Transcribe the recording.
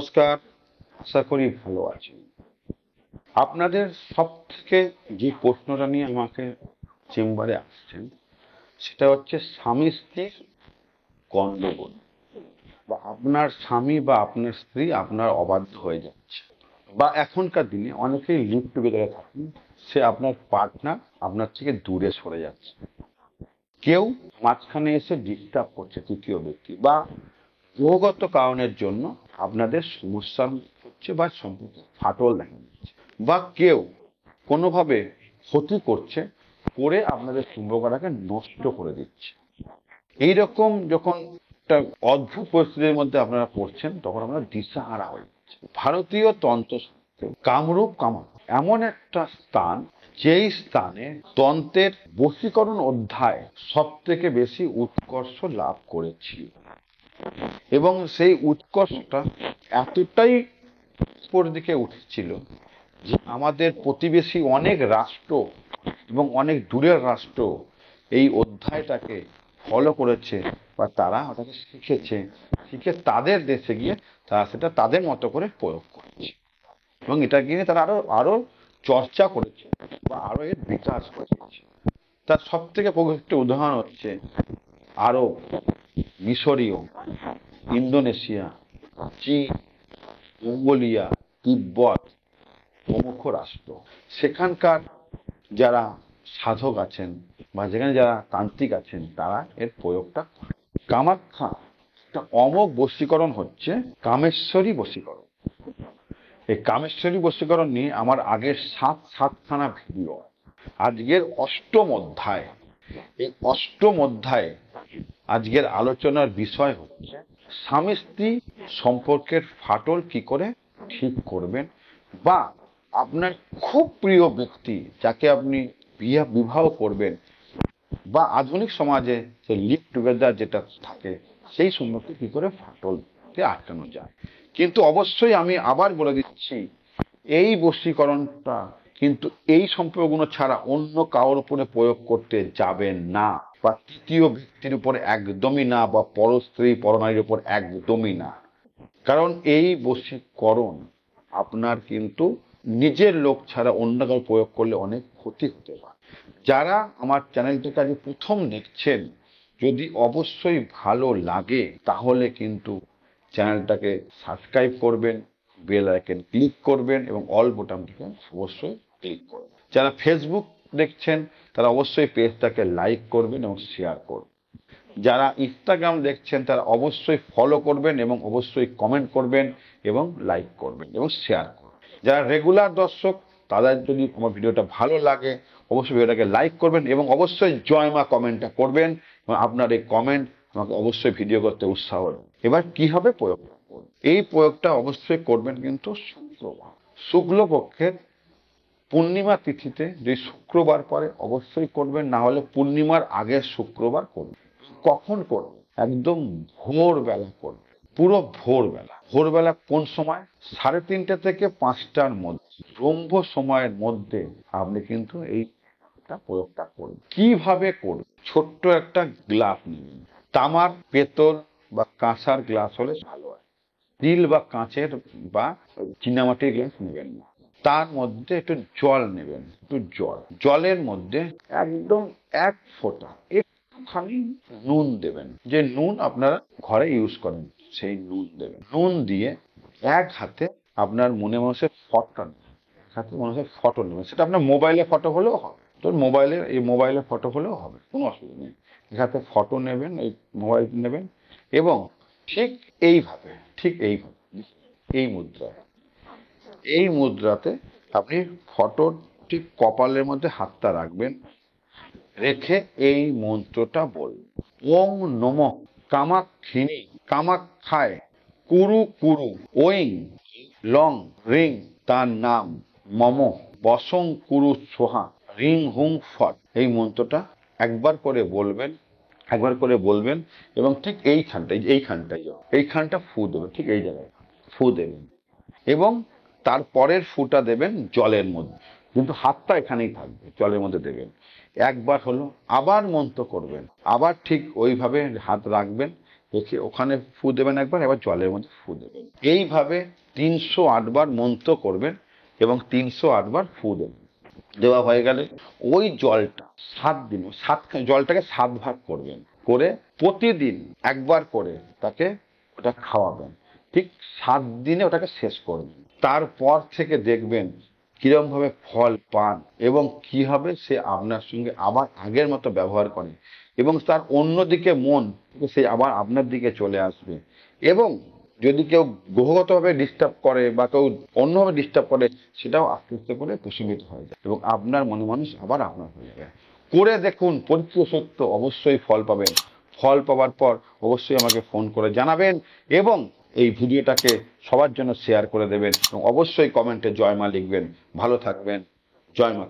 নমস্কার, আশা করি ভালো আছেন। আপনাদের সব থেকে যে প্রশ্নটা নিয়ে আমাকে চেম্বারে আসছেন সেটা হচ্ছে স্বামী স্ত্রীর গন্ডগোল, বা আপনার স্বামী বা আপনার স্ত্রী আপনার অবাধ্য হয়ে যাচ্ছে, বা এখনকার দিনে অনেকেই লিভ টুগেদারে থাকেন, সে আপনার পার্টনার আপনার থেকে দূরে সরে যাচ্ছে, কেউ মাঝখানে এসে ডিস্টার্ব করছে তৃতীয় ব্যক্তি, বা গ্রহগত কারণের জন্য আপনাদের সমস্যা হচ্ছে বা সম্পর্কে ফাটল দেখা দিচ্ছে, বা কেউ কোনোভাবে ক্ষতি করছে, করে আপনাদের সম্পর্কটাকে নষ্ট করে দিচ্ছে। এইরকম যখন একটা অদ্ভুত পরিস্থিতির মধ্যে আপনারা পড়ছেন, তখন আপনারা দিশাহারা হয়ে যাচ্ছে। ভারতীয় তন্ত্রশাস্ত্রে কামরূপ কামার এমন একটা স্থান, যেই স্থানে তন্ত্রের বশীকরণ অধ্যায় সব থেকে বেশি উৎকর্ষ লাভ করেছিল, এবং সেই উৎকর্ষটা এতটাই উপর দিকে উঠেছিল যে আমাদের প্রতিবেশী অনেক রাষ্ট্র এবং অনেক দূরের রাষ্ট্র এই অধ্যায়টাকে ফলো করেছে, বা তারা ওটাকে শিখেছে, শিখে তাদের দেশে গিয়ে তারা সেটা তাদের মতো করে প্রয়োগ করেছে, এবং এটা নিয়ে তারা আরো আরো চর্চা করেছে বা আরো এর বিকাশ করেছে। তার সব থেকে একটা উদাহরণ হচ্ছে আরব, মিশরীয়, ইন্দোনেশিয়া, চীন, মঙ্গোলিয়া, তিব্বত প্রমুখ রাষ্ট্র। সেখানকার যারা সাধক আছেন বা যেখানে যারা তান্ত্রিক আছেন, তারা এর প্রয়োগটা করে। কামাখ্যা একটা অমোঘ বশীকরণ হচ্ছে কামেশ্বরী বশীকরণ। এই কামেশ্বরী বশীকরণ নিয়ে আমার আগের সাতখানা ভিডিও। আজকের অষ্টম অধ্যায়, এই অষ্টম অধ্যায়ে আজকের আলোচনার বিষয় হচ্ছে স্বামী স্ত্রী সম্পর্কের ফাটল কি করে ঠিক করবেন, বা আপনার খুব প্রিয় ব্যক্তি যাকে আপনি বিবাহ করবেন, বা আধুনিক সমাজে যে লিভ টুগেদার যেটা থাকে, সেই সম্পর্কে কি করে ফাটলকে আটকানো যায়। কিন্তু অবশ্যই আমি আবার বলে দিচ্ছি, এই বশীকরণটা কিন্তু এই সম্পর্কগুলো ছাড়া অন্য কারোর উপরে প্রয়োগ করতে যাবেন না, বা তৃতীয় ব্যক্তির উপর একদমই না, বা পরস্ত্রী পরনারীর উপর একদমই না। কারণ এই বশীকরণ আপনার কিন্তু নিজের লোক ছাড়া অন্য কারো প্রয়োগ করলে অনেক ক্ষতি হতে পারে। যারা আমার চ্যানেলটিকে আজ প্রথম দেখছেন, যদি অবশ্যই ভালো লাগে তাহলে কিন্তু চ্যানেলটাকে সাবস্ক্রাইব করবেন, বেল আইকন ক্লিক করবেন, এবং অল বোতামটিকে অবশ্যই ক্লিক করবেন। যারা ফেসবুক দেখছেন তারা অবশ্যই পেজটাকে লাইক করবেন এবং শেয়ার করবেন। যারা ইনস্টাগ্রাম দেখছেন তারা অবশ্যই ফলো করবেন এবং অবশ্যই কমেন্ট করবেন এবং লাইক করবেন এবং শেয়ার করবেন। যারা রেগুলার দর্শক, তাদের যদি আমার ভিডিওটা ভালো লাগে অবশ্যই ভিডিওটাকে লাইক করবেন এবং অবশ্যই জয় মা কমেন্টটা করবেন, এবং আপনার এই কমেন্ট আমাকে অবশ্যই ভিডিও করতে উৎসাহ দেবে। এবার কিভাবে প্রয়োগ করবেন? এই প্রয়োগটা অবশ্যই করবেন কিন্তু শুক্রবার, শুক্লপক্ষের পূর্ণিমা তিথিতে। যে শুক্রবার পরে অবশ্যই করবেন, না হলে পূর্ণিমার আগের শুক্রবার করবেন। কখন করবেন? একদম ভোরবেলা করবেন, পুরো ভোরবেলা। ভোরবেলা কোন সময়? 3:30 থেকে 5টার মধ্যে, ব্রহ্ম সময়ের মধ্যে আপনি কিন্তু এইটা প্রয়োগটা করবেন। কিভাবে করবেন? ছোট্ট একটা গ্লাস নেবেন, তামার, পেতল বা কাঁসার গ্লাস হলে ভালো হয়। স্টিল বা কাঁচের বা চীনামাটির গ্লাস নেবেন না। তার মধ্যে একটু জল নেবেন, একটু জল, জলের মধ্যে একদম 1 ফোঁটা একটুখানি নুন দেবেন, যে নুন আপনারা ঘরে ইউজ করেন সেই নুন দেবেন। নুন দিয়ে এক হাতে আপনার মনে মানুষের ফটো নেবেন, হাতে মানুষের ফটো নেবেন, সেটা আপনার মোবাইলে ফটো হলেও হবে, তো মোবাইলে ফটো হলেও হবে, কোনো অসুবিধা নেই। এক হাতে ফটো নেবেন, এই মোবাইল নেবেন, এবং ঠিক এইভাবে এই মুদ্রায়, এই মুদ্রাতে আপনি ফটোর ঠিক কপালের মধ্যে হাতটা রাখবেন, রেখে এই মন্ত্রটা বলবেন, ওং নমঃ কামাক্ষিনী কামাক্ষায় কুরু কুরু ওং লং রিং, তার নাম মম বসং কুরু সোহা রিং হুং ফট। এই মন্ত্রটা একবার করে বলবেন, এবং ঠিক এইখানটা ফু দেবেন, ঠিক এই জায়গায় ফু দেবেন, এবং তারপরের ফুটা দেবেন জলের মধ্যে, কিন্তু হাতটা এখানেই থাকবে, জলের মধ্যে দেবেন। একবার হলো, আবার মন্ত্র করবেন, আবার ঠিক ওইভাবে হাত রাখবেন রেখে ওখানে ফু দেবেন একবার, এবার জলের মধ্যে ফু দেবেন। এইভাবে 308 বার মন্ত্র করবেন এবং 308 বার ফু দেবেন। দেওয়া হয়ে গেলে ওই জলটা 7 দিন, জলটাকে 7 ভাগ করবেন, করে প্রতিদিন একবার করে তাকে ওটা খাওয়াবেন। ঠিক 7 দিনে ওটাকে শেষ করবেন। তারপর থেকে দেখবেন কিরম ভাবে ফল পান এবং কি হবে সে আপনার সঙ্গে আবার আগের মতো ব্যবহার করে এবং তার অন্যদিকে মন সে আবার আপনার দিকে চলে আসবে। এবং যদি কেউ গ্রহগতভাবে ডিস্টার্ব করে বা কেউ অন্যভাবে ডিস্টার্ব করে, সেটাও আস্তে আস্তে করে প্রশমিত হয়ে যায় এবং আপনার মনে মানুষ আবার আপনার হয়ে যায়। করে দেখুন, পরীক্ষিত সত্য, অবশ্যই ফল পাবেন। ফল পাওয়ার পর অবশ্যই আমাকে ফোন করে জানাবেন এবং এই ভিডিওটাকে সবার জন্য শেয়ার করে দেবেন এবং অবশ্যই কমেন্টে জয় মা লিখবেন। ভালো থাকবেন। জয় মা।